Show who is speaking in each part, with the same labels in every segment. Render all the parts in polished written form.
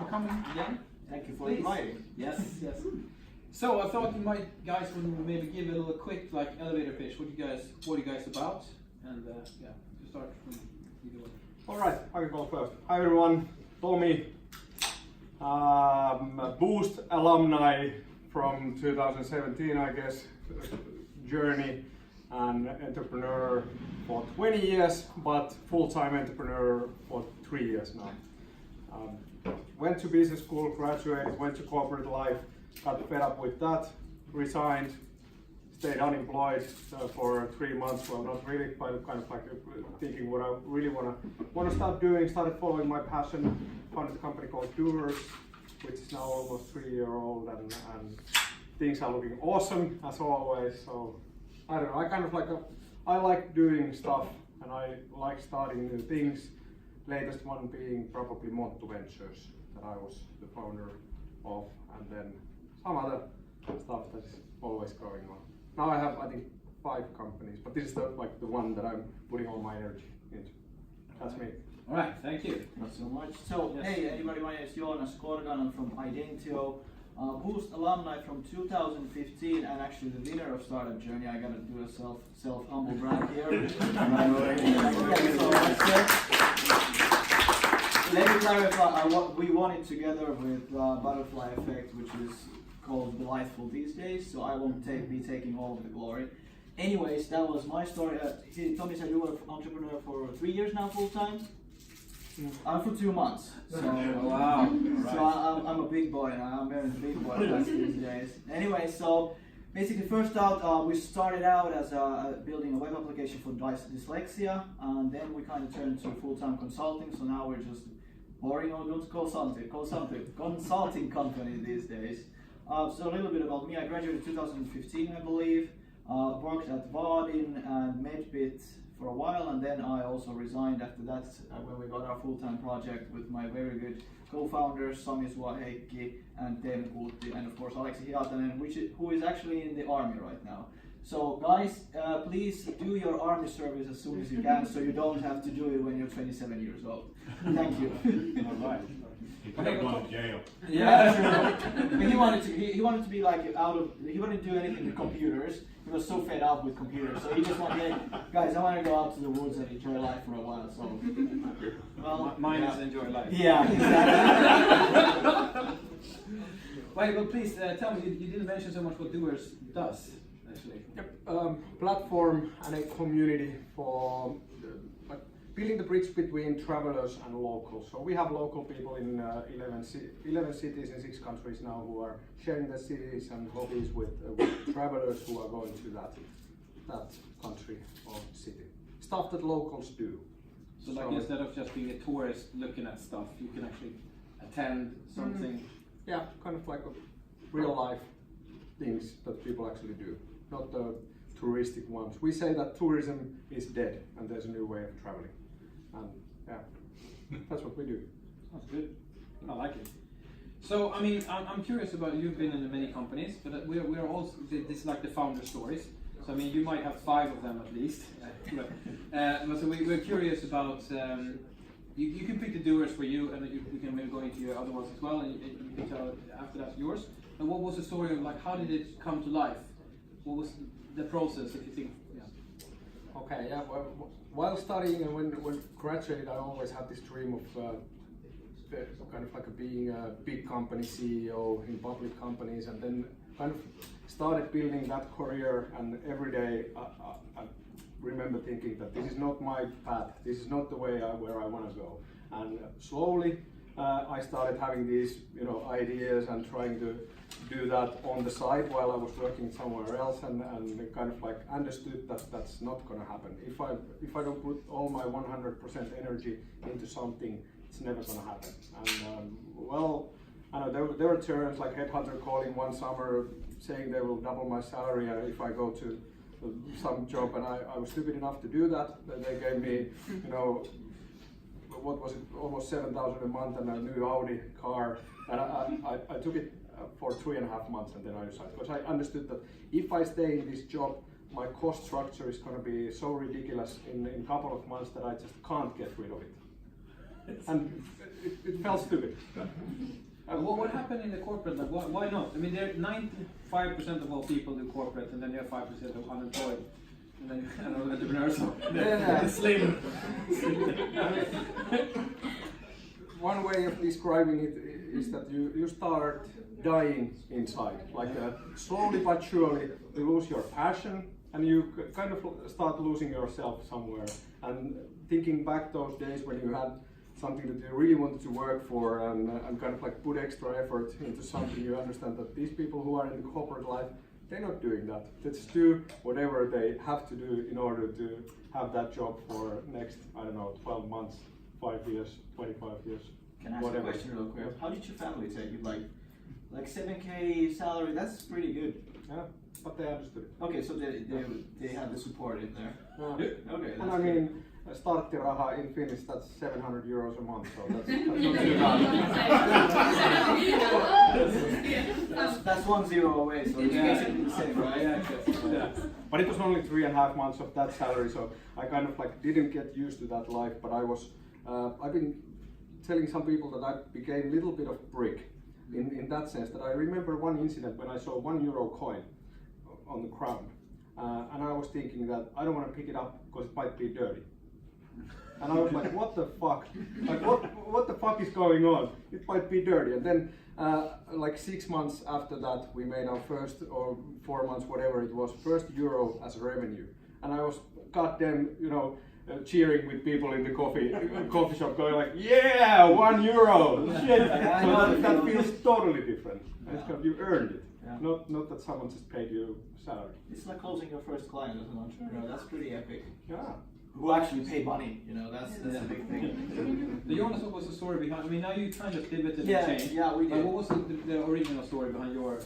Speaker 1: for coming again.
Speaker 2: Thank you for inviting.
Speaker 1: Yes, yes. So I thought you guys would maybe give a little quick elevator pitch. What are you guys about? And yeah, to start from either one.
Speaker 3: All right, I can go first. Hi everyone, Tomi, Boost alumni from 2017, I guess, journey, and entrepreneur for 20 years, but full-time entrepreneur for 3 years now. Went to business school, graduated, went to corporate life, got fed up with that, resigned, stayed unemployed for 3 months. Well, not really, but kind of like thinking what I really want to start doing. Started following my passion. Founded a company called Doerz, which is now almost 3 years old, and things are looking awesome as always. So I don't know. I like doing stuff, and I like starting new things. Latest one being probably Monttu Ventures that I was the founder of, and then some other stuff that is always going on. Now I have, I think, 5 companies, but this is the one that I'm putting all my energy into. That's me.
Speaker 1: All right, thank you.
Speaker 2: Not so much. So, yes. Hey everybody, my name is Joonas Korgan. I'm from Identio, Boost alumni from 2015, and actually the winner of Startup Journey. I gotta do a self-humble brag here. Let me clarify. We won it together with Butterfly Effect, which is called Delightful these days. So I won't be taking all of the glory. Anyways, that was my story. Tomi said you were an entrepreneur for 3 years now, full time. I'm for 2 months. So,
Speaker 1: wow.
Speaker 2: So I'm a big boy now. I'm very big boy these days. Anyway, so basically, first out, we started out as building a web application for dyslexia, and then we kind of turned to full-time consulting. So now we're just boring old consulting company these days. So a little bit about me. I graduated in 2015, I believe. Worked at Vaadin and Medbit for a while, and then I also resigned after that when we got our full-time project with my very good co-founders Sami Heikki and Teemu Kuutti, and of course Aleksi Hiatanen, who is actually in the army right now. So guys, please do your army service as soon as you can, so you don't have to do it when you're 27 years old. Thank you.
Speaker 1: All right.
Speaker 4: He could have gone to jail.
Speaker 2: Yeah, true. But he wanted to be like he wanted to do anything with computers. He was so fed up with computers, so he just wanted, guys, I want to go out to the woods and enjoy life for a while. So, well,
Speaker 1: mine is enjoy life.
Speaker 2: Yeah, exactly.
Speaker 1: Wait, but please tell me, you didn't mention so much what Doerz does, actually.
Speaker 3: Yep. Platform and a community for building the bridge between travelers and locals. So we have local people in 11 cities in 6 countries now who are sharing their cities and hobbies with travelers who are going to that country or city. Stuff that locals do.
Speaker 1: So like instead of just being a tourist looking at stuff, you can actually attend something.
Speaker 3: Yeah, kind of like real life things that people actually do, not the touristic ones. We say that tourism is dead and there's a new way of traveling. And yeah, that's what we do.
Speaker 1: Sounds good. I like it. So, I mean, I'm curious about, you've been in many companies, but we're also, this is like the founder stories. So, I mean, you might have 5 of them at least. So we're curious about, you can pick the Doerz for you, and you can maybe go into your other ones as well, and you can tell after that's yours. And what was the story of, like, how did it come to life? What was the process, if you think? Yeah.
Speaker 3: Okay, yeah. While studying and when graduated, I always had this dream of kind of like being a big company CEO in public companies, and then kind of started building that career. And every day I remember thinking that this is not my path, this is not the way where I want to go. And slowly I started having these ideas and trying to do that on the side while I was working somewhere else, and kind of like understood that that's not going to happen. If I don't put all my 100% energy into something, it's never going to happen. And well, I know there were terms like headhunter calling one summer saying they will double my salary if I go to some job, and I was stupid enough to do that. They gave me, what was it, almost 7,000 a month and a new Audi car, and I took it for 3.5 months, and then I decided, because I understood that if I stay in this job, my cost structure is going to be so ridiculous in a couple of months that I just can't get rid of it. and it felt stupid.
Speaker 1: What happened in the corporate? Like, why not? I mean, there 95% of all people do corporate, and then you have 5% of unemployed, and then you have entrepreneurs. So it's slim.
Speaker 3: One way of describing it is that you start dying inside, like slowly but surely you lose your passion, and you kind of start losing yourself somewhere. And thinking back those days when you had something that you really wanted to work for and kind of like put extra effort into something, you understand that these people who are in the corporate life, they're not doing that. They just do whatever they have to do in order to have that job for next, I don't know, 12 months, 5 years, 25 years.
Speaker 2: Can I ask
Speaker 3: whatever.
Speaker 2: a question real quick? How did your family take it? Like 7K salary, that's pretty good.
Speaker 3: Yeah, but they understood it.
Speaker 2: Okay, so they had the support in there.
Speaker 3: Yeah.
Speaker 2: Okay,
Speaker 3: And
Speaker 2: that's
Speaker 3: I mean, starttiraha in Finnish, that's 700 euros a month, so that's not too bad.
Speaker 2: that's 1 0 away, so it's basically the same, right?
Speaker 1: Yeah.
Speaker 3: But it was only 3.5 months of that salary, so I kind of like didn't get used to that life. But I was, I've been telling some people that I became a little bit of brick in that sense. That I remember one incident when I saw €1 coin on the ground, and I was thinking that I don't want to pick it up because it might be dirty. And I was like, what the fuck? Like, what the fuck is going on? It might be dirty. And then, like 6 months after that, we made our first, or 4 months, whatever it was, first euro as revenue. And I was goddamn, cheering with people in the coffee shop, going like, yeah, €1. Shit. So that feels totally different. It's kind of, you earned it.
Speaker 2: Yeah.
Speaker 3: Not that someone just paid you salary.
Speaker 2: It's like closing your first client as an entrepreneur. That's pretty epic.
Speaker 3: Yeah.
Speaker 2: Who actually paid money, that's a big thing.
Speaker 1: The Joonas, what was the story behind? I mean, now you kind of pivoted
Speaker 2: Yeah,
Speaker 1: and changed.
Speaker 2: yeah, we did.
Speaker 1: But what was the original story behind your?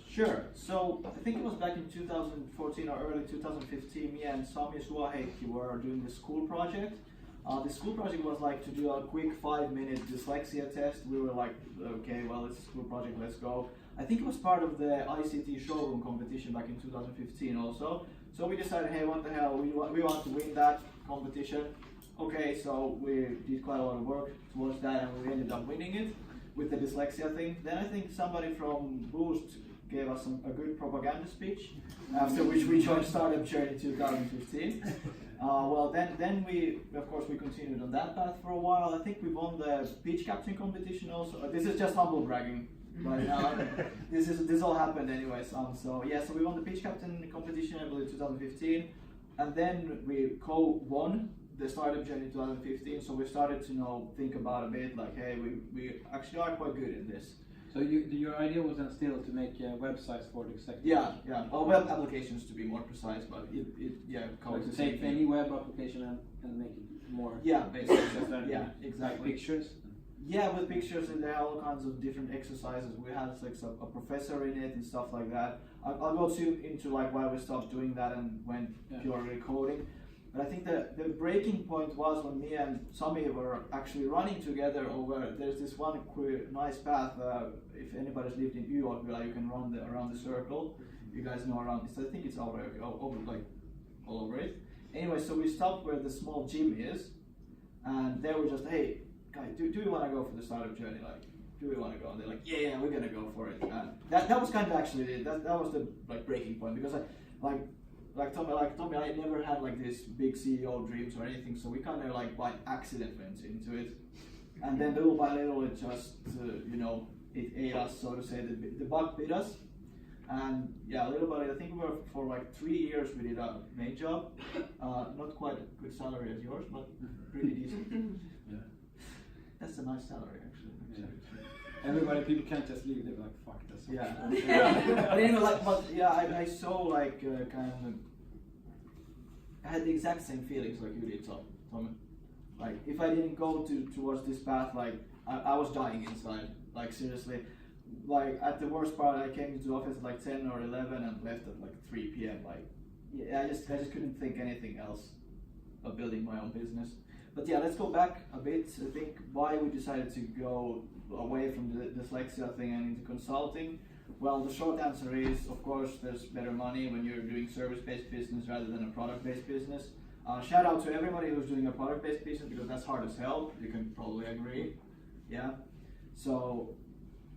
Speaker 2: Sure. So I think it was back in 2014 or early 2015. Me and Sami Suaheikki were doing the school project. The school project was like to do a quick 5-minute dyslexia test. We were like, okay, well, it's a school project, let's go. I think it was part of the ICT showroom competition back in 2015 also. So we decided, hey, what the hell, we want to win that competition. Okay, so we did quite a lot of work towards that, and we ended up winning it with the dyslexia thing. Then I think somebody from Boost gave us a good propaganda speech, after which we joined Startup Journey in 2015. Well, then we, of course, we continued on that path for a while. I think we won the pitch captain competition also. This is just humble bragging. But this all happened anyways. So we won the pitch captain competition, I believe, 2015, and then we co-won the Startup Journey 2015. So we started to think about a bit like, hey, we actually are quite good at this.
Speaker 1: So your idea was then still to make websites for the sector?
Speaker 2: Yeah. Well, web applications to be more precise, but
Speaker 1: Like to take any web application and make it more.
Speaker 2: Yeah, basically. Yeah,
Speaker 1: Like
Speaker 2: exactly.
Speaker 1: pictures.
Speaker 2: Yeah, with pictures, and there are all kinds of different exercises. We had like a professor in it and stuff like that. I'll go into like why we stopped doing that and went purely coding. But I think the breaking point was when me and Sami were actually running together over. There's this one nice path. If anybody's lived in Yorkville, you can run around the circle. You guys know around this. I think it's over like all over it. Anyway, so we stopped where the small gym is, and they were just, hey, guys, do we want to go for the Startup Journey? Like, do we want to go? And they're like, yeah, we're gonna go for it. And that was kind of actually that was the breaking point, because like Tomi, I never had like this big CEO dreams or anything, so we kind of like by accident went into it, and then little by little it just it ate us, so to say. The bug bit us, and little by little, I think we were for like 3 years we did a main job, not quite a good salary as yours, but pretty decent. That's a nice salary, actually.
Speaker 1: Yeah. People can't just leave. They're like, fuck this.
Speaker 2: But I saw like kind of. I had the exact same feelings like you did, Tomi. Like if I didn't go towards this path, like I was dying inside. Like seriously, like at the worst part, I came into the office at like 10 or 11 and left at like 3 p.m. Like, I just couldn't think anything else of building my own business. But let's go back a bit. I think why we decided to go away from the dyslexia thing and into consulting. Well, the short answer is, of course, there's better money when you're doing service-based business rather than a product-based business. Shout out to everybody who's doing a product-based business because that's hard as hell. You can probably agree. Yeah. So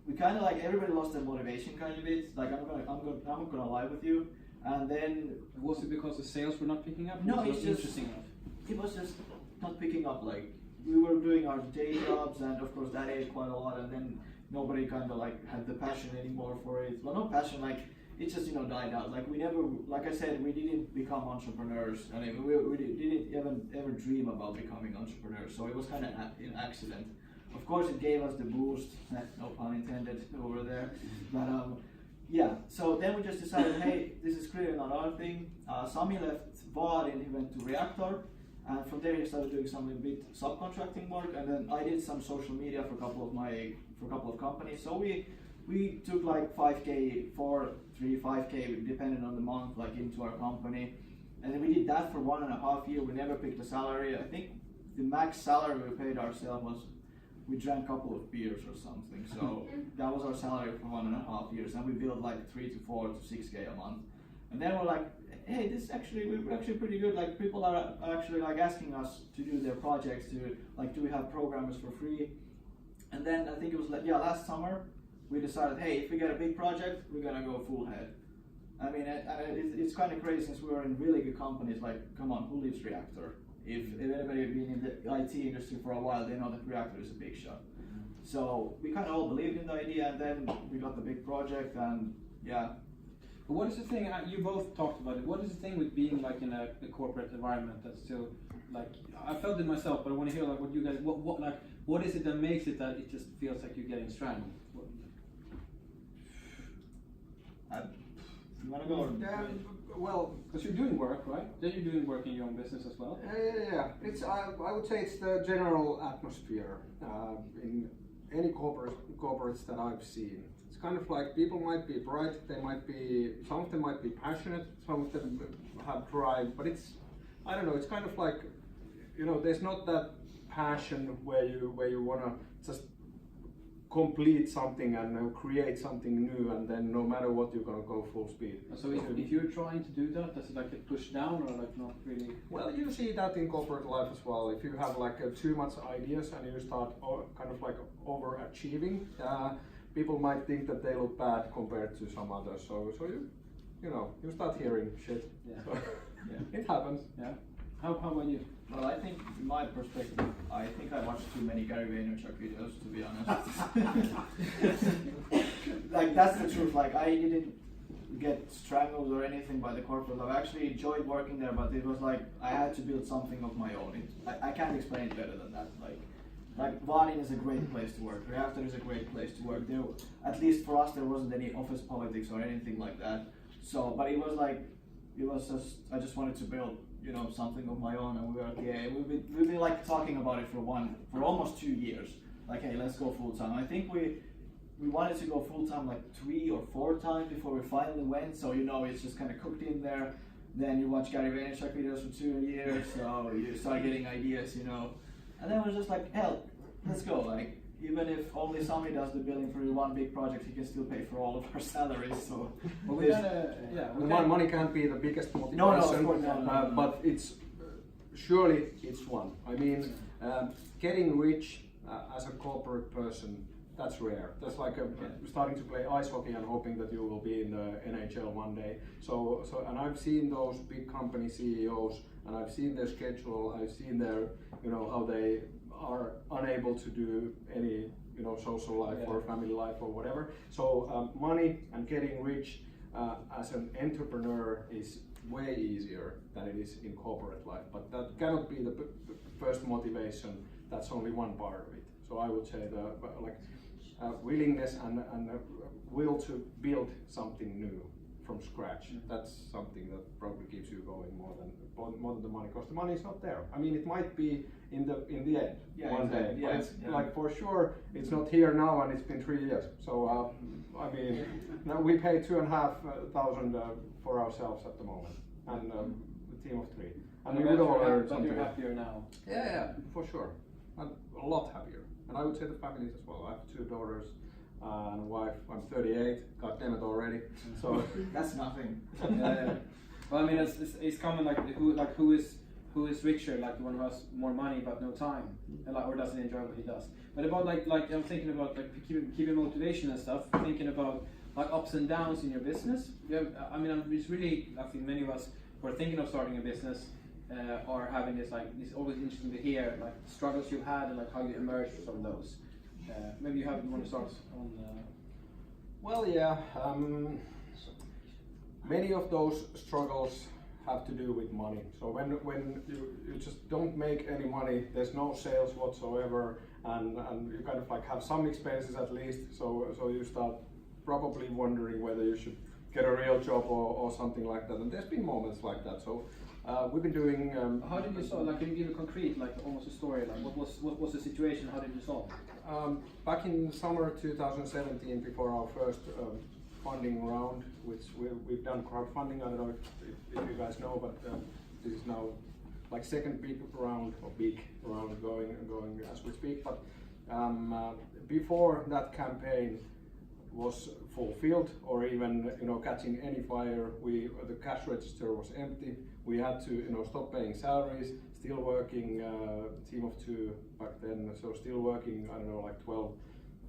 Speaker 2: we kind of like everybody lost their motivation kind of bit. Like I'm not gonna lie with you. And then
Speaker 1: was it because the sales were not picking up?
Speaker 2: No,
Speaker 1: was
Speaker 2: it's
Speaker 1: it
Speaker 2: just
Speaker 1: interesting enough?
Speaker 2: it was just not picking up. Like we were doing our day jobs, and of course that ate quite a lot. And then nobody kind of like had the passion anymore for it. Well, not passion, like it just died out. Like we never, like I said, we didn't become entrepreneurs, and we didn't ever dream about becoming entrepreneurs. So it was kind of an accident. Of course, it gave us the boost. No pun intended over there, but yeah. So then we just decided, hey, this is clearly not our thing. Sami left VAD and he went to Reactor, and from there he started doing some bit subcontracting work, and then I did some social media for a couple of companies. So we took like 5K, 5K, depending on the month, like into our company, and then we did that for 1.5 years. We never picked a salary. I think the max salary we paid ourselves was we drank a couple of beers or something. So that was our salary for 1.5 years, and we built like 3 to 4 to 6K a month. And then we're like, hey, we're actually pretty good. Like people are actually like asking us to do their projects. To like, do we have programmers for free? And then I think it was like last summer we decided, hey, if we get a big project, we're gonna go full head. I mean, it's kind of crazy since we were in really good companies. Like, come on, who leaves Reactor? If anybody has been in the IT industry for a while, they know that Reactor is a big shot. So we kind of all believed in the idea, and then we got the big project, and yeah.
Speaker 1: But what is the thing? You both talked about it. What is the thing with being like in a corporate environment that's still like I felt it myself, but I want to hear like what you guys what is it that makes it that it just feels like you're getting strangled?
Speaker 2: You want to go?
Speaker 3: Well,
Speaker 1: because you're doing work, right? Then you're doing work in your own business as well.
Speaker 3: Yeah. It's I would say it's the general atmosphere in any corporates that I've seen. It's kind of like people might be bright, some of them might be passionate, some of them have drive, but I don't know. It's kind of like there's not that passion where you wanna just complete something and create something new, and then no matter what, you're gonna go full speed.
Speaker 1: So if you're trying to do that, does it like get pushed down or like not really?
Speaker 3: Well, you see that in corporate life as well. If you have like too much ideas and you start kind of like overachieving, people might think that they look bad compared to some others. So you start hearing shit.
Speaker 1: Yeah.
Speaker 3: So,
Speaker 1: yeah.
Speaker 3: It happens.
Speaker 1: Yeah. How about you?
Speaker 2: Well, I think, in my perspective, I think I watched too many Gary Vaynerchuk videos, to be honest. Like, that's the truth. Like, I didn't get strangled or anything by the corporate. I've actually enjoyed working there, but it was like I had to build something of my own. I can't explain it better than that. Like Vaadin is a great place to work. Reactor is a great place to work. There, at least for us, there wasn't any office politics or anything like that. So, but it was just I just wanted to build something of my own, and we were we've been like talking about it for almost 2 years. Like, hey, let's go full time. I think we wanted to go full time like 3 or 4 times before we finally went. So it's just kind of cooked in there. Then you watch Gary Vaynerchuk videos for 2 years, so you start getting ideas, And then we're just like, hell, let's go. Like, even if only Sami does the billing for one big project, he can still pay for all of our salaries. So,
Speaker 3: money can't be the biggest motivation.
Speaker 2: No, of course not.
Speaker 3: But it's surely it's one. I mean, getting rich as a corporate person, that's rare. That's like starting to play ice hockey and hoping that you will be in the NHL one day. So, and I've seen those big company CEOs, and I've seen their schedule. I've seen their, how they are unable to do any, social life or family life or whatever. So money and getting rich as an entrepreneur is way easier than it is in corporate life. But that cannot be the first motivation. That's only one part of it. So I would say the willingness and will to build something new from scratch. That's something that probably keeps you going more than the money, because the money is not there. I mean, it might be in the end one day, but it's like for sure it's not here now, and it's been 3 years. So I mean, now we pay 2,500 for ourselves at the moment, and a team of 3. And we would all earn something.
Speaker 1: But you're happier now.
Speaker 3: Yeah, for sure, and a lot happier. And I would say the families as well. I have 2 daughters and a wife. I'm 38. God damn it already. So
Speaker 2: that's nothing.
Speaker 1: Well, I mean, it's common. Like who who is richer, like the one who has more money but no time, and like, or doesn't enjoy what he does. But about like I'm thinking about like keeping motivation and stuff. Thinking about like ups and downs in your business. Yeah, I mean, it's really, I think many of us who are thinking of starting a business are having this like, it's always interesting to hear like struggles you've had and like how you emerged from those. Maybe you want to start on.
Speaker 3: Well, yeah. Many of those struggles have to do with money. So when you just don't make any money, there's no sales whatsoever, and you kind of like have some expenses at least. So you start probably wondering whether you should get a real job or something like that. And there's been moments like that. So we've been doing.
Speaker 1: How did you solve? Like, can you give a concrete, like almost a story? Like, what was the situation? How did you solve?
Speaker 3: Back in summer 2017, before our first funding round, which we've done crowdfunding. I don't know if you guys know, but this is now like second big round going as we speak. But before that campaign was fulfilled, or even catching any fire, the cash register was empty. We had to stop paying salaries. Still working team of 2 back then, so still working, I don't know, like 12,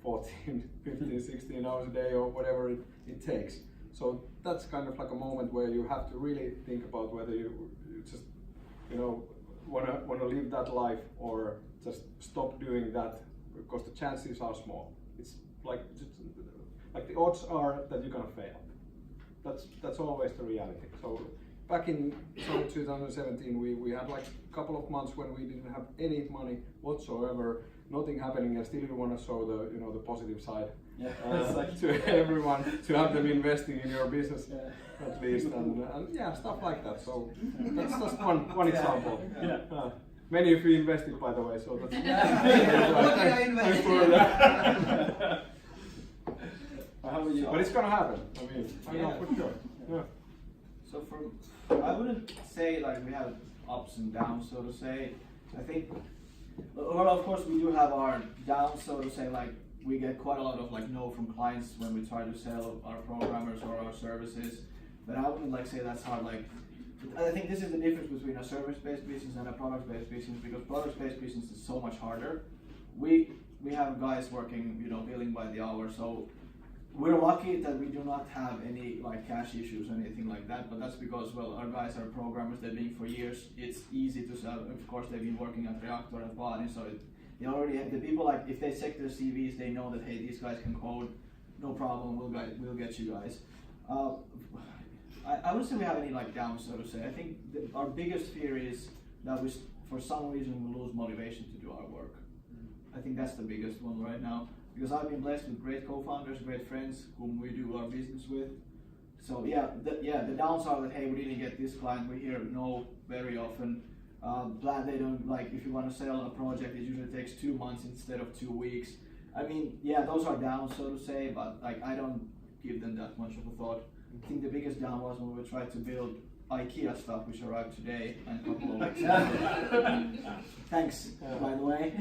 Speaker 3: 14, 15, 16 hours a day or whatever it takes. So that's kind of like a moment where you have to really think about whether you just want to live that life or just stop doing that, because the chances are small. It's like the odds are that you're gonna fail. That's always the reality. So back in 2017, we had like a couple of months when we didn't have any money whatsoever, nothing happening, and still you want to show the positive side to everyone, to have them investing in your business at least, and yeah, stuff like that. So that's just one example. Many of you invested, by the way, so that's thanks for that. But it's gonna happen. I mean, I know for sure. Yeah.
Speaker 2: So I wouldn't say like we have ups and downs, so to say. I think, well, of course we do have our downs, so to say. Like we get quite a lot of like no from clients when we try to sell our programmers or our services. But I wouldn't like say that's hard. Like I think this is the difference between a service-based business and a product-based business, because product-based business is so much harder. We have guys working, billing by the hour, so we're lucky that we do not have any like cash issues or anything like that, but that's because, well, our guys are programmers, they've been for years, it's easy to sell. Of course, they've been working at Reactor and Vaadin, so they already have the people, like if they check their CVs, they know that, hey, these guys can code, no problem, we'll get you guys. I wouldn't say we have any like downs, so to say. I think our biggest fear is that for some reason we lose motivation to do our work. I think that's the biggest one right now. Because I've been blessed with great co-founders, great friends whom we do our business with. So yeah, the downs are that, hey, we didn't get this client. We hear no very often. They don't, like, if you want to sell a project, it usually takes 2 months instead of 2 weeks. I mean, yeah, those are downs, so to say, but like I don't give them that much of a thought. I think the biggest down was when we tried to build IKEA stuff, which arrived today, and a couple of weeks ago. Thanks, by the way.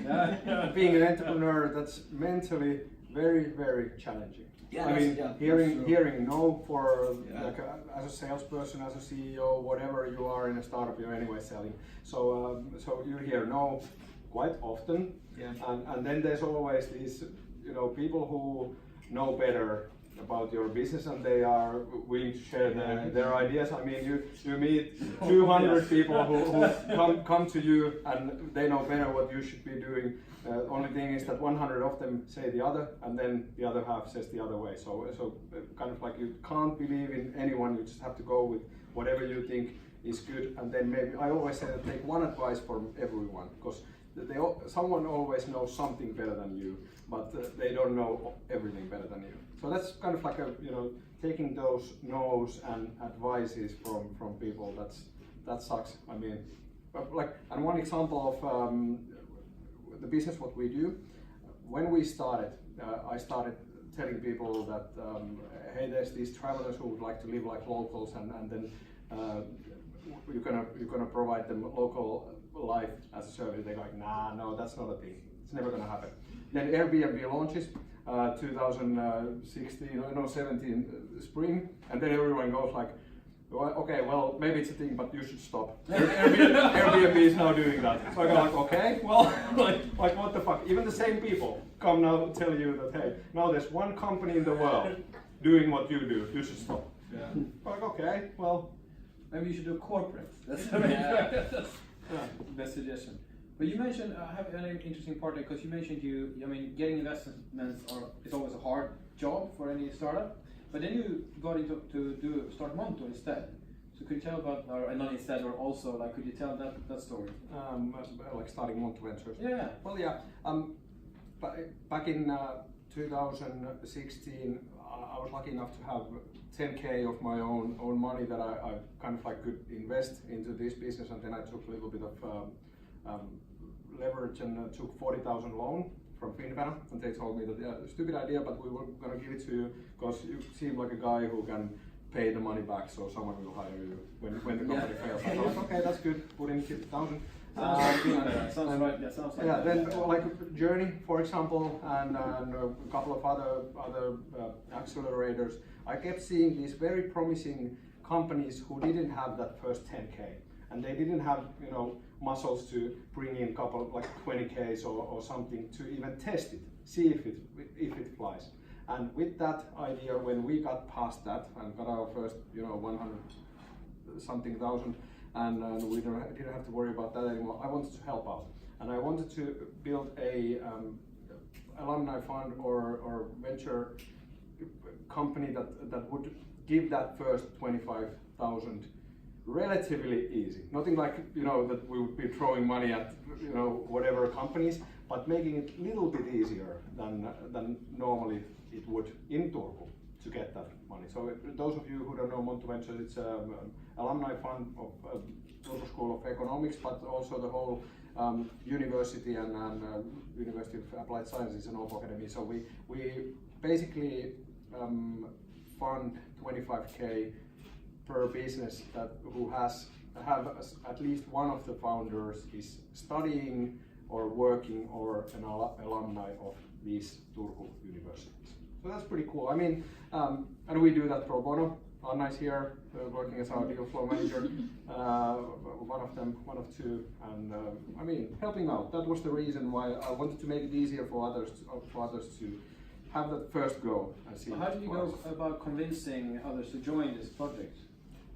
Speaker 3: Being an entrepreneur, that's mentally very, very challenging.
Speaker 2: Yeah,
Speaker 3: I mean, hearing no for like as a salesperson, as a CEO, whatever you are in a startup, you're anyway selling. So you hear no quite often, and then there's always these people who know better about your business, and they are willing to share their ideas. I mean, you meet 200 people who come to you, and they know better what you should be doing. Only thing is that 100 of them say the other, and then the other half says the other way. So kind of like you can't believe in anyone. You just have to go with whatever you think is good. And then maybe I always say that take one advice from everyone, because someone always knows something better than you, but they don't know everything better than you. So that's kind of like taking those no's and advices from people. That sucks. I mean, and one example of the business what we do. When we started, I started telling people that hey, there's these travelers who would like to live like locals, and then you're gonna provide them local life as a service. They're like, nah, no, that's not a thing. It's never gonna happen. Then Airbnb launches 2017 spring, and then everyone goes like, Well, okay, well, maybe it's a thing, but you should stop. Airbnb is now doing that. So I go like, okay, well, like what the fuck? Even the same people come now tell you that, hey, now there's one company in the world doing what you do. You should stop.
Speaker 1: Yeah.
Speaker 3: Like, okay, well,
Speaker 1: maybe you should do corporate. That's the best suggestion. But you mentioned, I have an interesting part there, because you mentioned getting investments is always a hard job for any startup. But then you got into start Monto instead. So could you tell about, or not instead, or also, like, could you tell that story?
Speaker 3: Like starting Monto Ventures.
Speaker 1: Yeah.
Speaker 3: Well, yeah. Back in 2016, I was lucky enough to have 10K of my own money that I kind of like could invest into this business, and then I took a little bit of leverage and took 40,000 loan from Finvera, and they told me that, yeah, stupid idea, but we were going to give it to you because you seem like a guy who can pay the money back, so someone will hire you when the company fails. I thought, okay, that's good, put in 50,000.
Speaker 1: Sounds like
Speaker 3: yeah, then like Journey, for example, and a couple of other accelerators, I kept seeing these very promising companies who didn't have that first 10K, and they didn't have muscles to bring in a couple like 20Ks or something to even test it, see if it flies. And with that idea, when we got past that and got our first 100 something thousand, and we didn't have to worry about that anymore, I wanted to help out, and I wanted to build a alumni fund or venture company that would give that first 25,000 relatively easy. Nothing like that we would be throwing money at whatever companies, but making it a little bit easier than normally it would in Turku to get that money. So those of you who don't know Monto Ventures, it's an alumni fund of Turku School of Economics, but also the whole university and University of Applied Sciences and Åbo Academy. So we basically fund 25K per business who have at least one of the founders is studying or working or an alumni of these Turku universities. So that's pretty cool. I mean, and we do that pro bono. Anna is here working as our deal flow manager, one of two, and I mean, helping out. That was the reason why I wanted to make it easier for others to have that first go and see.
Speaker 1: How did you go about convincing others to join this project?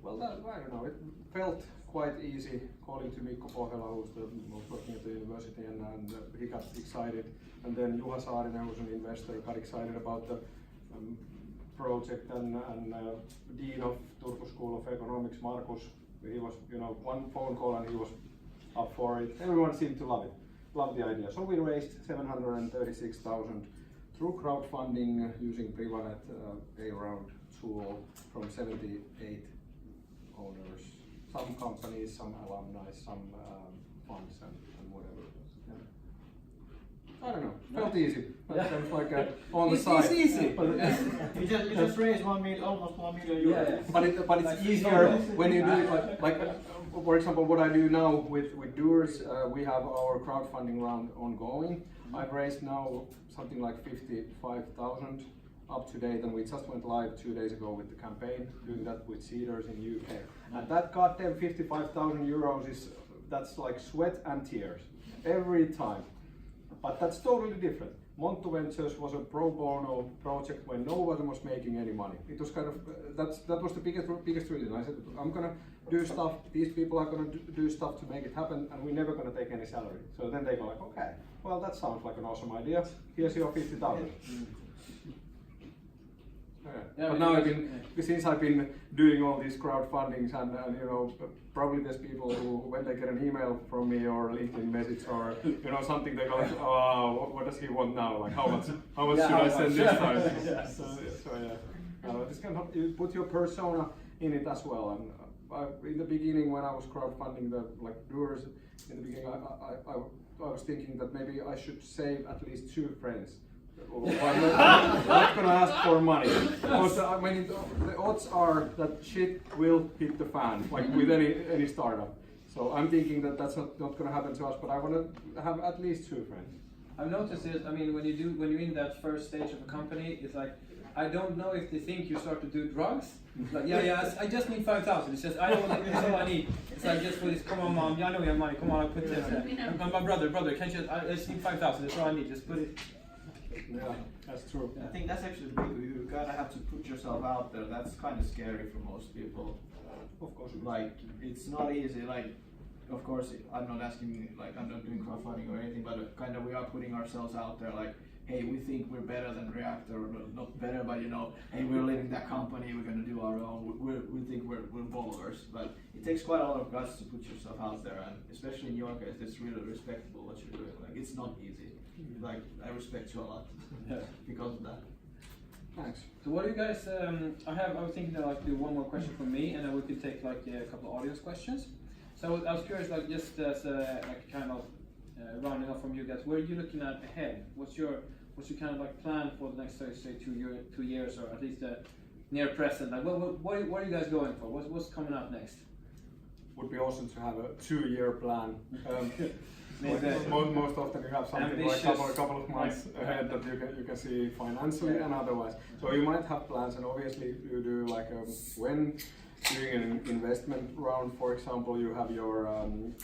Speaker 3: Well, I don't know. It felt quite easy calling to Mikko Pohjola, who was working at the university, and he got excited. And then Juha Saarinen, who's an investor, got excited about the project, and Dean of Turku School of Economics, Markus, he was, one phone call and he was up for it. Everyone seemed to love the idea. So we raised 736,000 through crowdfunding using Privanet, a round tool from 78 owners, some companies, some alumni, some funds, and whatever. Yeah. I don't know. Felt easy. That sounds like on the side.
Speaker 1: It's easy.
Speaker 2: You just raised almost 1 million euros.
Speaker 1: Yeah.
Speaker 3: But it's easier when you do it like for example, what I do now with Doerz, we have our crowdfunding round ongoing. I've raised now something like 55,000 up to date, and we just went live 2 days ago with the campaign, doing that with Cedars in UK. And that goddamn 55,000 euros that's like sweat and tears every time. But that's totally different. Monto Ventures was a pro bono project when no one was making any money. It was kind of that was the biggest reason. I said, I'm gonna do stuff. These people are gonna do stuff to make it happen, and we're never gonna take any salary. So then they go like, okay, well that sounds like an awesome idea. Here's your 50,000. Yeah, but now since I've been doing all these crowdfundings, and probably there's people who, when they get an email from me or a LinkedIn message or something, they go like, oh, what does he want now? Like how much should I send this time? This can help you put your persona in it as well. And in the beginning, when I was crowdfunding the Doerz, in the beginning, I was thinking that maybe I should save at least 2 friends. I'm not gonna ask for money, because I mean the odds are that shit will hit the fan, like with any startup. So I'm thinking that that's not gonna happen to us, but I want to have at least 2 friends.
Speaker 1: I've noticed it. I mean, when you're in that first stage of a company, it's like I don't know if they think you start to do drugs. It's like I just need 5,000. It's just I don't. That's all I need. It's like just for this. Come on, mom. I know you have money. Come on, I'll put this. My brother, can't you? I just need 5,000. That's all I need. Just put it.
Speaker 3: Yeah, that's true.
Speaker 2: I think that's actually big. You gotta have to put yourself out there. That's kind of scary for most people.
Speaker 3: Of course.
Speaker 2: Like, it's not easy. Like, of course, I'm not asking, like, I'm not doing crowdfunding or anything, but kind of we are putting ourselves out there. Like, hey, we think we're better than Reactor, or not better, but you know, hey, we're leaving that company. We're gonna do our own. We think we're ballers. But it takes quite a lot of guts to put yourself out there, and especially in your case, it's really respectable what you're doing. Like, it's not easy. Like, I respect you a lot because of that.
Speaker 1: Thanks. So what do you guys? I was thinking to like do one more question from me, and then we could take like a couple of audience questions. So I was curious, like just as like kind of rounding off from you guys, where are you looking at ahead? What's your kind of like plan for the next say 2 years, or at least near present? Like what are you guys going for? What's coming up next?
Speaker 3: Would be awesome to have a 2-year plan. Most often you have something
Speaker 1: ambitious,
Speaker 3: like a couple of months ahead that you can see financially and otherwise. So you might have plans, and obviously you do like when doing an investment round, for example, you have your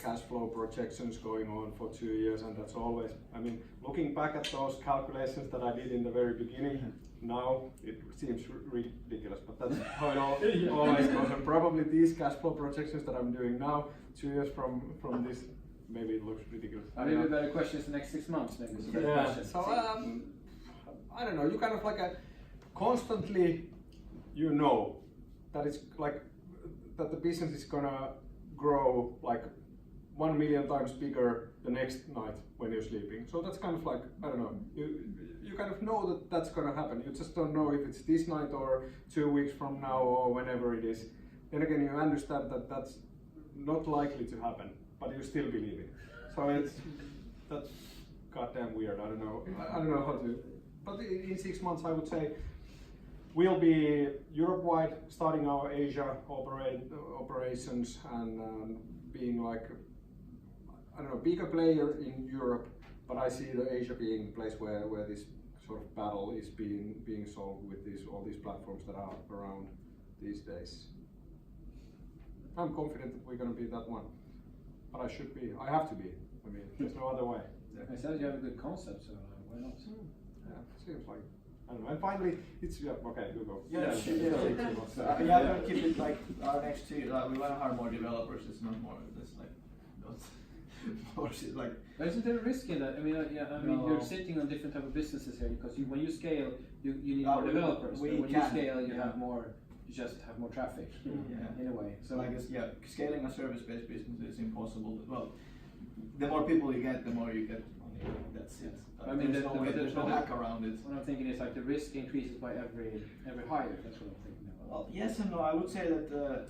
Speaker 3: cash flow projections going on for 2 years, and that's always. I mean, looking back at those calculations that I did in the very beginning, now it seems ridiculous, but that's how it always goes. And probably these cash flow projections that I'm doing now, 2 years from this. Maybe it looks ridiculous.
Speaker 1: Maybe better questions the next 6 months, maybe.
Speaker 3: So I don't know. You kind of like constantly, you know, that it's like that the business is gonna grow like 1 million times bigger the next night when you're sleeping. So that's kind of like, I don't know. You kind of know that that's gonna happen. You just don't know if it's this night or 2 weeks from now or whenever it is. Then again, you understand that that's not likely to happen, but you still believe it. So that's goddamn weird. I don't know how to. But in 6 months, I would say we'll be Europe-wide, starting our Asia operations and being like, I don't know, bigger player in Europe. But I see the Asia being the place where this sort of battle is being solved with all these platforms that are around these days. I'm confident that we're going to be that one. But I should be. I have to be. I mean, there's no other way.
Speaker 1: I said you have a good concept, so why not?
Speaker 3: Yeah, seems like. I don't know. And finally, it's okay. You go.
Speaker 2: Yeah, I'm gonna keep it like our next 2 years. We want to hire more developers. It's not more. It's like not more shit. Like.
Speaker 1: But isn't there a risk in that? I mean, you're sitting on different type of businesses here because when you scale, you need more developers. But when you scale, you have more. You just have more traffic in a way.
Speaker 2: So I guess scaling a service-based business is impossible. Well, the more people you get, the more you get money. That's it.
Speaker 1: I mean,
Speaker 2: there's no hack around it.
Speaker 1: What I'm thinking is like the risk increases by every hire. That's what I'm thinking about.
Speaker 2: Well, yes and no. I would say that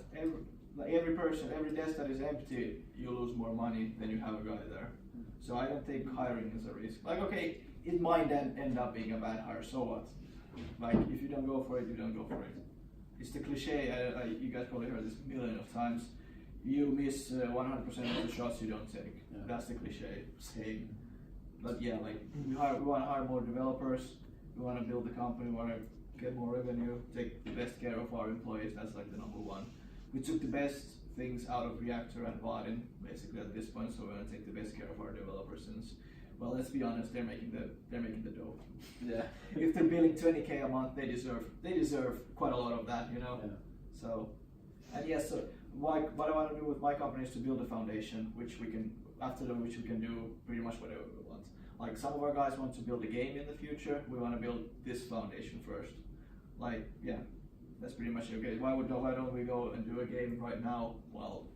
Speaker 2: every desk that is empty, you lose more money than you have a guy there. So I don't think hiring is a risk. Like, okay, it might end up being a bad hire. So what? Like, if you don't go for it, you don't go for it. It's the cliche, you guys probably heard this a million of times. You miss 100% of the shots you don't take. Yeah. That's the cliche saying. But yeah, like we want to hire more developers. We want to build the company. We want to get more revenue. Take the best care of our employees. That's like the number one. We took the best things out of Reactor and Vaadin basically at this point. So we want to take the best care of our developers since. Well, let's be honest, they're making the dough.
Speaker 1: Yeah.
Speaker 2: If they're billing 20K a month, they deserve quite a lot of that, you know. Yeah. So, and yes, so what I want to do with my company is to build a foundation, which we can do pretty much whatever we want. Like some of our guys want to build a game in the future. We want to build this foundation first. Like, yeah, that's pretty much okay. Why don't we go and do a game right now? Well,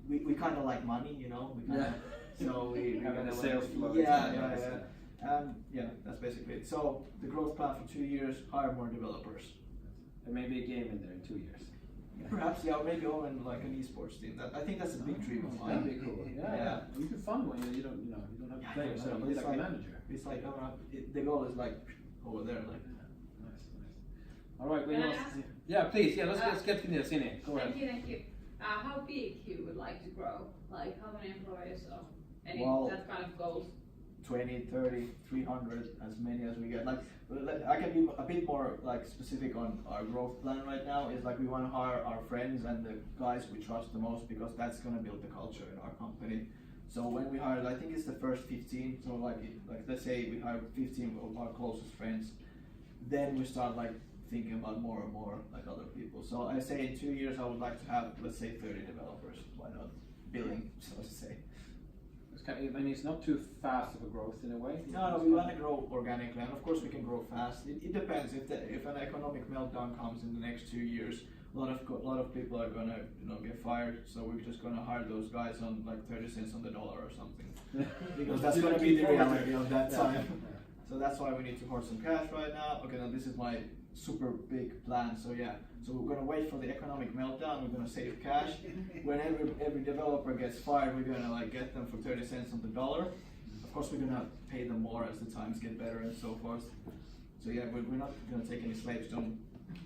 Speaker 2: we kind of like money, you know. We kinda, so we
Speaker 1: have a sales flow.
Speaker 2: Yeah, that's basically it. So the growth plan for 2 years: hire more developers.
Speaker 1: There may be a game in there in 2 years.
Speaker 2: Perhaps, or maybe own like an esports team. I think that's a big dream of mine.
Speaker 1: That'd be cool. Yeah. You can fund when you don't have to play yourself. You're like a manager.
Speaker 2: It's like the goal is like over there, like.
Speaker 1: Nice. All right, yeah, please. Yeah, let's get in there, Go ahead.
Speaker 5: Thank you. How big you would like to grow? Like how many employees or any that kind of goals?
Speaker 2: 20, 30, 300, as many as we get. Like, I can be a bit more like specific on our growth plan right now. Is like we want to hire our friends and the guys we trust the most, because that's going to build the culture in our company. So when we hire, I think it's the first 15. So like let's say we hire 15 of our closest friends, then we start like thinking about more and more like other people. So I say in 2 years I would like to have, let's say, 30 developers. Why not? Billing, so to say.
Speaker 1: I mean, it's not too fast of a growth in a way.
Speaker 2: No, we want to grow organically, and of course we can grow fast. It depends. If an economic meltdown comes in the next 2 years, a lot of people are gonna get fired. So we're just gonna hire those guys on like 30 cents on the dollar or something, because that's gonna be the reality of that time. So that's why we need to hoard some cash right now. Okay, now this is my super big plan. So yeah, so we're gonna wait for the economic meltdown. We're gonna save cash. When every developer gets fired, we're gonna like get them for 30 cents on the dollar. Of course, we're gonna pay them more as the times get better and so forth. So yeah, we're not gonna take any slaves. Don't.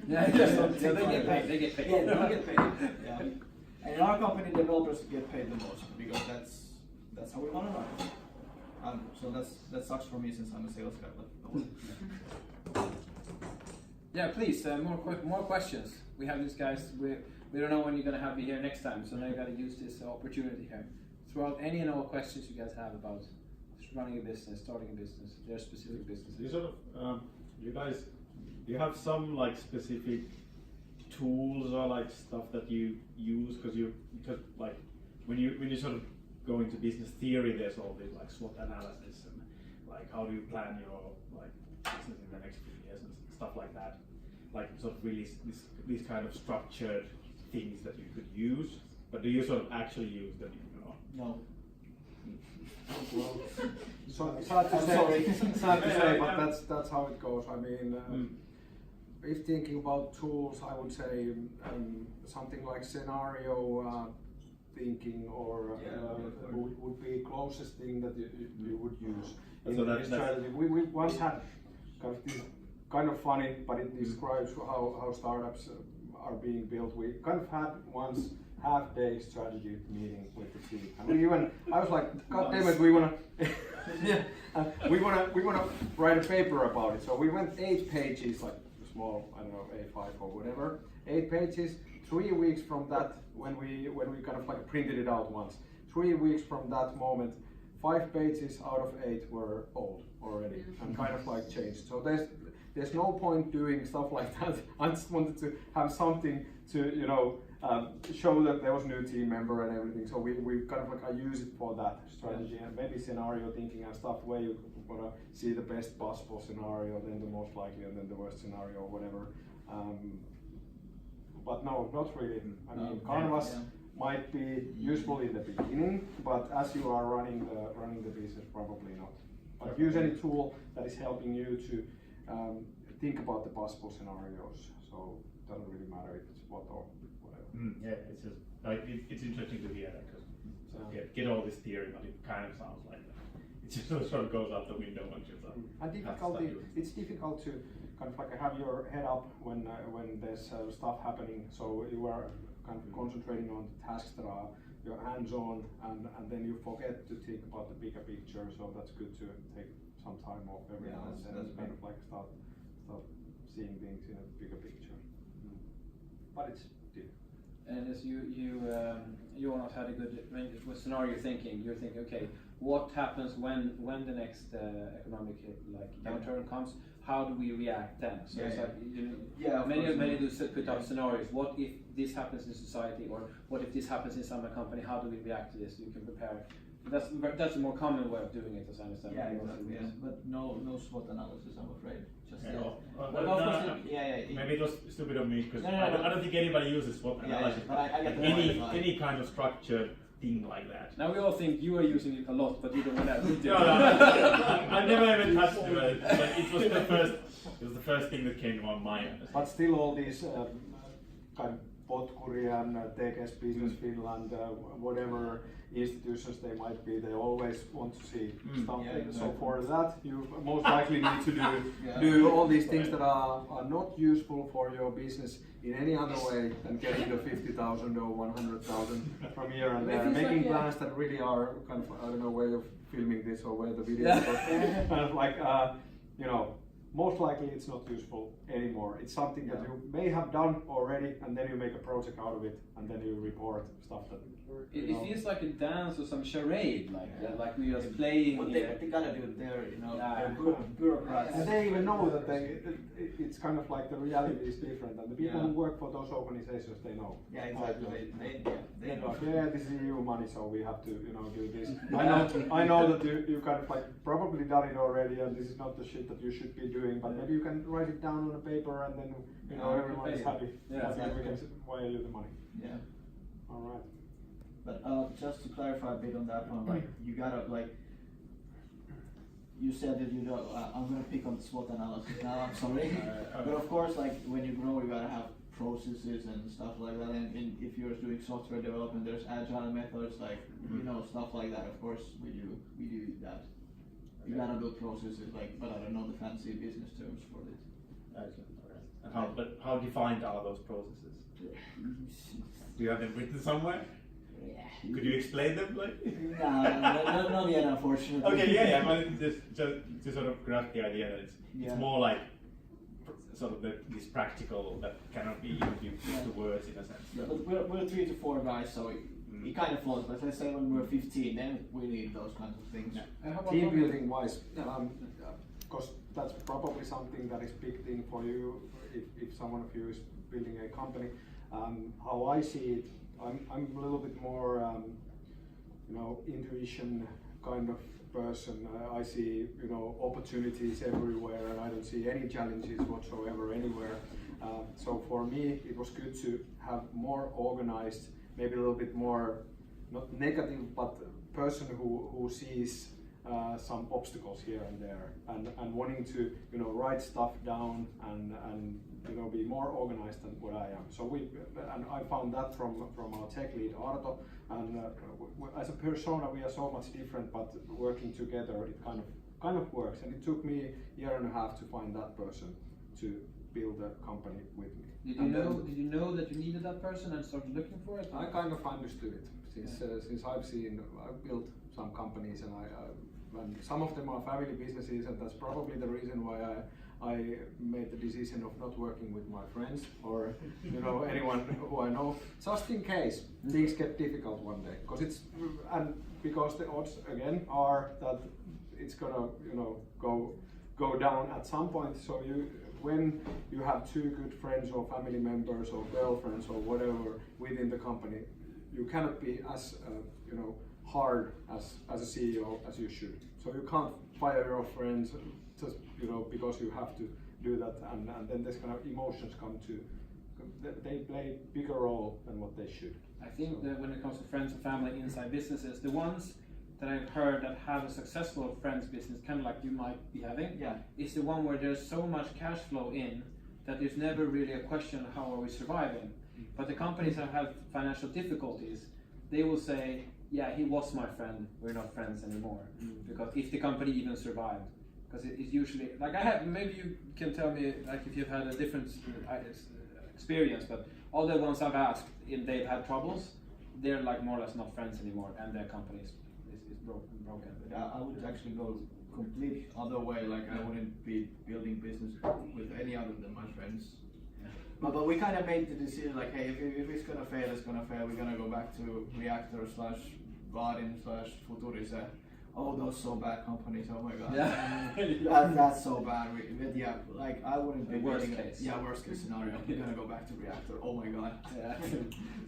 Speaker 1: Yeah, they get paid. They get paid.
Speaker 2: Yeah, they get paid. Yeah. And in our company, developers get paid the most, because that's how we want to run. So that sucks for me since I'm a sales guy. But
Speaker 1: yeah, please, more questions. We have these guys. We don't know when you're gonna have me here next time, so now you gotta use this opportunity here. Throw out any and all questions you guys have about running a business, starting a business, their specific businesses.
Speaker 4: You sort of, you guys, do you have some like specific tools or like stuff that you use? Because like when you sort of go into business theory, there's all this like SWOT analysis and like how do you plan your like business in the next few years and stuff like that. Like sort of really these kind of structured things that you could use, but do you sort of actually use them?
Speaker 2: no.
Speaker 3: Well, it's hard to say, but that's how it goes. I mean, if thinking about tools, I would say something like scenario thinking or would be closest thing that you would use in strategy. We once had kind of funny, but it describes how startups are being built. We kind of had once half-day strategy meeting with the team, and I was like, God damn it, we wanna write a paper about it. So we went 8 pages, like small, I don't know, A5 or whatever, 8 pages. 3 weeks from that, when we kind of like printed it out once. 3 weeks from that moment, 5 pages out of 8 were old already and kind of like changed. So there's no point doing stuff like that. I just wanted to have something to show that there was a new team member and everything. So we kind of like I use it for that strategy and maybe scenario thinking and stuff where you wanna see the best possible scenario, then the most likely, and then the worst scenario or whatever. But no, not really. I mean, Canvas might be useful in the beginning, but as you are running the business, probably not. But use any tool that is helping you to think about the possible scenarios. So it doesn't really matter if it's what or whatever.
Speaker 4: Yeah, it's just like it's interesting to hear that, because get all this theory, but it kind of sounds like that. It just sort of goes out the window once you're done.
Speaker 3: And it's difficult to kind of like have your head up when there's stuff happening. So you are kind of concentrating on the tasks that are your hands-on, and then you forget to think about the bigger picture. So that's good to take some time off every now and then and kind of like start seeing things in a bigger picture. But it's difficult.
Speaker 1: And as you almost had a good with scenario thinking. You're thinking, okay, what happens when the next economic downturn comes? How do we react then? So it's like many do put up scenarios. What if this happens in society, or what if this happens inside my company? How do we react to this? You can prepare. That's a more common way of doing it, as I understand.
Speaker 2: Yeah, exactly. Yeah. But no SWOT analysis, I'm afraid. Just
Speaker 4: maybe it was stupid of me, because I don't think anybody uses SWOT analysis.
Speaker 2: I get
Speaker 4: any kind of structured thing like that.
Speaker 1: Now we all think you are using it a lot, but you don't want to.
Speaker 4: I never even touched it. But it was the first thing that came to my mind.
Speaker 3: But still, all these kind of Potkuri and TKS Business Finland, whatever institutions they might be, they always want to see something. Yeah, exactly. So for that, you most likely need to do all these things that are not useful for your business in any other way than getting the 50,000 or 100,000 from here and there. Making plans that really are kind of, I don't know, way of filming this or where the video is. Kind of like, you know, most likely it's not useful anymore. It's something that you may have done already, and then you make a project out of it, and then you report stuff that.
Speaker 1: It feels like a dance or some charade, like we are playing.
Speaker 2: What they gotta do there, you know, they're bureaucrats.
Speaker 3: And they even know that it's kind of like the reality is different, and the people who work for those organizations, they know.
Speaker 2: Yeah, exactly. They know.
Speaker 3: Yeah, this is EU money, so we have to, you know, do this. I know that you kind of like probably done it already, and this is not the shit that you should be doing. But maybe you can write it down on a paper, and then you know everyone is happy.
Speaker 1: Yeah,
Speaker 3: exactly. We can wire you the money.
Speaker 2: Yeah.
Speaker 3: All right.
Speaker 2: But just to clarify a bit on that one, like you gotta like. You said that you don't. I'm gonna pick on the SWOT analysis now. I'm sorry, but of course, like when you grow, you gotta have processes and stuff like that. And if you're doing software development, there's agile methods, like you know stuff like that. Of course, we do that. You gotta build processes, like, but I don't know the fancy business terms for it.
Speaker 4: And how defined are those processes? Do you have them written somewhere?
Speaker 2: Yeah.
Speaker 4: Could you explain them, like?
Speaker 2: No, not yet, unfortunately.
Speaker 4: Okay, yeah, but just to sort of grasp the idea that it's more like sort of this practical that cannot be used to words in a sense.
Speaker 2: Yeah, but we're 3 to 4 guys, so it kind of flows. But let's say when we're 15, then we need those kinds of things.
Speaker 3: Team building wise, because that's probably something that is big thing for you if someone of you is building a company. How I see it, I'm a little bit more, you know, intuition kind of person. I see, you know, opportunities everywhere, and I don't see any challenges whatsoever anywhere. So for me, it was good to have more organized, maybe a little bit more, not negative, but person who sees some obstacles here and there, and wanting to, you know, write stuff down and you know, be more organized than what I am. So and I found that from our tech lead Arto, and as a persona we are so much different, but working together it kind of works. And it took me a year and a half to find that person to build a company with me.
Speaker 1: Did you know that you needed that person and started looking for it?
Speaker 3: I kind of understood it since I've built some companies, and and some of them are family businesses, and that's probably the reason why I made the decision of not working with my friends or, you know, anyone who I know, just in case things get difficult one day. Because the odds again are that it's gonna, you know, go down at some point. So when you have 2 good friends or family members or girlfriends or whatever within the company, you cannot be as you know, hard as a CEO as you should. So you can't fire your friends just, you know, because you have to do that, and then this kind of emotions come to, they play a bigger role than what they should.
Speaker 1: I think that when it comes to friends and family inside businesses, the ones that I've heard that have a successful friends business, kind of like you might be having, is the one where there's so much cash flow in that there's never really a question of how are we surviving. But the companies that have financial difficulties, they will say, yeah, he was my friend, we're not friends anymore. Because if the company even survived. Because it's usually, like maybe you can tell me like if you've had a different experience, but all the ones I've asked, if they've had troubles, they're like more or less not friends anymore, and their company is broken.
Speaker 2: I would actually go complete other way, like I wouldn't be building business with any other than my friends. But we kind of made the decision, like, hey, if it's gonna fail, it's gonna fail. We're gonna go back to Reactor / Vaadin / Futurise. Oh, those so bad companies. Oh my god. Yeah. that's so bad. But yeah, like I wouldn't be
Speaker 1: worst case.
Speaker 2: Yeah, worst case scenario. We're gonna go back to Reactor. Oh my god.
Speaker 1: Yeah.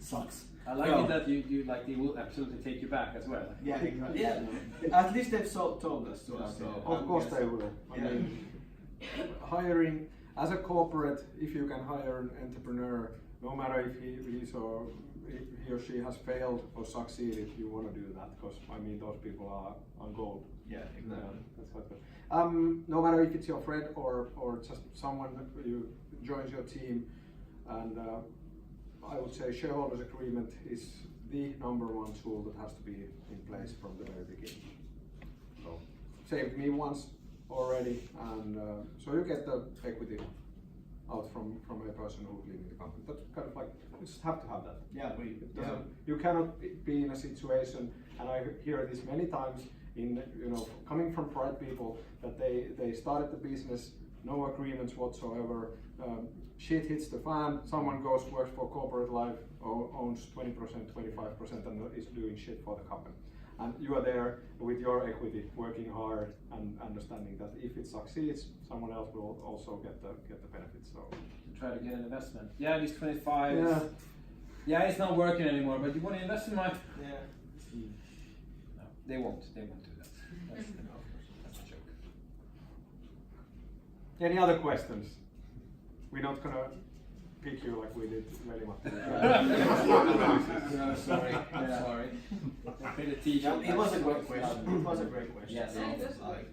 Speaker 2: Sucks.
Speaker 1: I like it that you like they will absolutely take you back as well.
Speaker 2: Yeah, exactly. Yeah. At least they've told us to us. So
Speaker 3: of course they will. I mean, hiring as a corporate, if you can hire an entrepreneur, no matter if he or she has failed or succeeded, you want to do that, because I mean those people are gold.
Speaker 2: Yeah, exactly.
Speaker 3: That's what. No matter if it's your friend or just someone who joins your team, and I would say shareholders agreement is the #1 tool that has to be in place from the very beginning. So saved me once already, and so you get the equity out from a person who's leaving the company. That's kind of like, you just have to have that.
Speaker 2: Yeah,
Speaker 3: you cannot be in a situation, and I hear this many times, in coming from bright people that they started the business, no agreements whatsoever. Shit hits the fan. Someone goes works for corporate life, owns 20%, 25%, and is doing shit for the company. And you are there with your equity, working hard and understanding that if it succeeds, someone else will also get the benefits. So
Speaker 1: try to get an investment. Yeah, these 25.
Speaker 3: yeah.
Speaker 1: Yeah, it's not working anymore. But you want to invest in my?
Speaker 2: Yeah.
Speaker 1: No, they won't. They won't do that. That's a joke.
Speaker 3: Any other questions? We're not gonna pick you like we did very much.
Speaker 1: No, sorry. Yeah. Sorry.
Speaker 2: It was a great question. It was a great question.
Speaker 1: Yes.
Speaker 5: Yeah, it was good.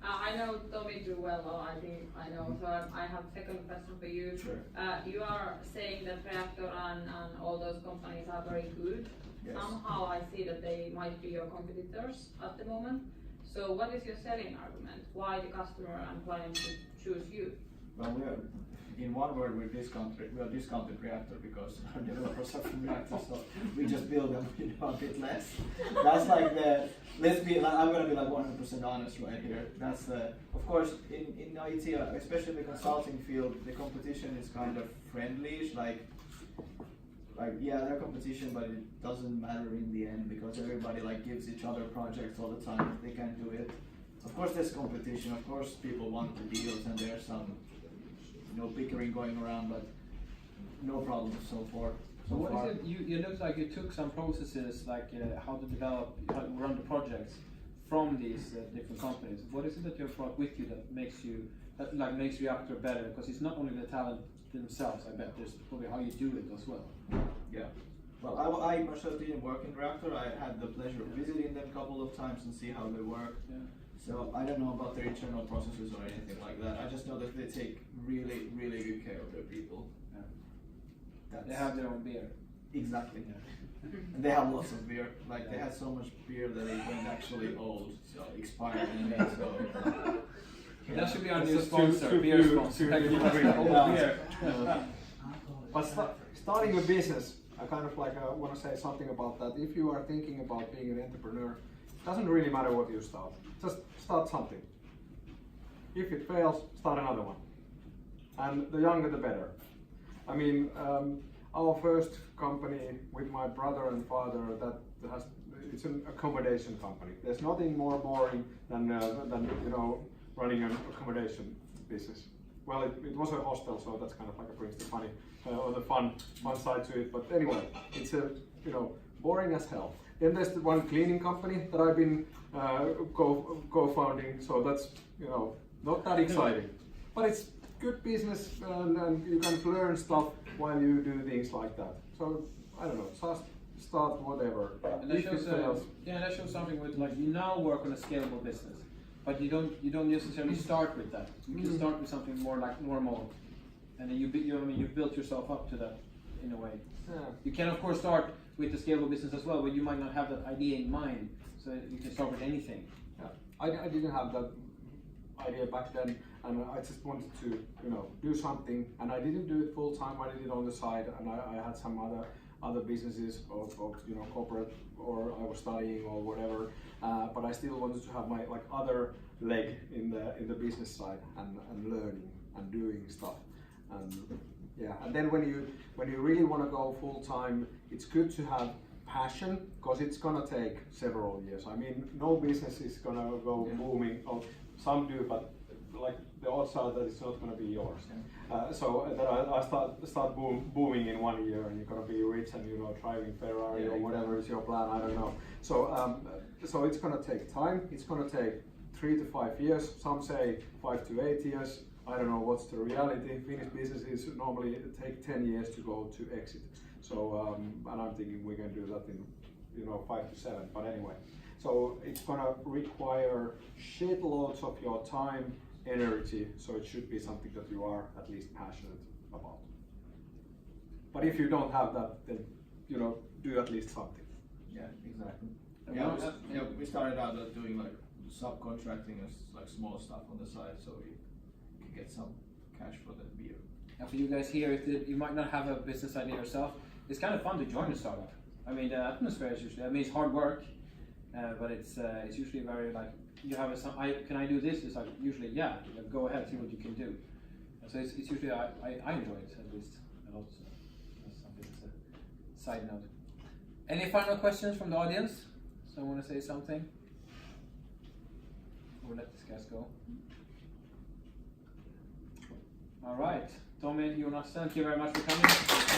Speaker 5: I know Tomi too well, or I think I know, so I have a second question for you.
Speaker 2: Sure.
Speaker 5: You are saying that Reactor and all those companies are very good.
Speaker 2: Yes.
Speaker 5: Somehow I see that they might be your competitors at the moment. So what is your selling argument? Why the customer and client should choose you?
Speaker 2: Well, in one word, we are discounted Reactor because our developers are from Reactor, so we just build them a bit less. That's like I'm gonna be like 100% honest right here. That's of course, in IT, especially the consulting field, the competition is kind of friendly. Like yeah, they're competition, but it doesn't matter in the end because everybody like gives each other projects all the time if they can't do it. Of course, there's competition. Of course, people want the deals, and there's some bickering going around, but no problems so far.
Speaker 1: So what is it? You look like you took some processes like how to develop, how to run the projects from these different companies. What is it that you have brought with you that makes Reactor better? Because it's not only the talent themselves. I bet there's probably how you do it as well.
Speaker 2: Yeah. Well, I myself didn't work in Reactor. I had the pleasure of visiting them a couple of times and see how they work.
Speaker 1: Yeah.
Speaker 2: So I don't know about their internal processes or anything like that. I just know that they take really, really good care of their people.
Speaker 1: Yeah. They have their own beer.
Speaker 2: Exactly.
Speaker 1: Yeah.
Speaker 2: And they have lots of beer. Like they had so much beer that it went actually old, so expired. So
Speaker 1: that should be our new sponsor, beer sponsor.
Speaker 3: But starting a business, I kind of want to say something about that. If you are thinking about being an entrepreneur, it doesn't really matter what you start. Just start something. If it fails, start another one. And the younger the better. I mean, our first company with my brother and father, it's an accommodation company. There's nothing more boring than running an accommodation business. Well, it was a hostel, so that's kind of like brings the funny or the fun side to it. But anyway, it's boring as hell. Then there's the one cleaning company that I've been co-founding, so that's not that exciting, but it's good business and you can learn stuff while you do things like that. So I don't know, just start whatever.
Speaker 1: And that shows, that shows something with you now work on a scalable business, but you don't necessarily start with that. You can start with something more like normal, and then you've built yourself up to that in a way.
Speaker 3: Yeah.
Speaker 1: You can of course start with the scalable business as well, but you might not have that idea in mind, so you can start with anything.
Speaker 3: Yeah. I didn't have that idea back then, and I just wanted to do something, and I didn't do it full time. I did it on the side, and I had some other businesses of corporate, or I was studying or whatever, but I still wanted to have my other leg in the business side and learning and doing stuff. And yeah, and then when you really want to go full time, it's good to have passion, because it's gonna take several years. I mean, no business is gonna go booming. Or some do, but the odds are that it's not gonna be yours. So that I start booming in 1 year, and you're gonna be rich and driving Ferrari or whatever is your plan. I don't know. So so it's gonna take time. It's gonna take 3 to 5 years. Some say 5 to 8 years. I don't know what's the reality. Finnish businesses normally take 10 years to go to exit. So and I'm thinking we can do that in 5 to 7. But anyway, so it's gonna require shitloads of your time, energy. So it should be something that you are at least passionate about. But if you don't have that, then do at least something.
Speaker 2: Yeah, exactly.
Speaker 1: Yeah,
Speaker 2: we started out doing subcontracting as small stuff on the side, so we can get some cash for the beer.
Speaker 1: And for you guys here, if you might not have a business idea yourself, it's kind of fun to join a startup. I mean, the atmosphere is usually, it's hard work, but it's usually very like you have can I do this? It's like usually yeah, go ahead, see what you can do. And so it's usually I enjoy it at least a lot. So that's something that's a side note. Any final questions from the audience? Someone want to say something? Or let this guys go. All right, Tomi, Joonas, thank you very much for coming.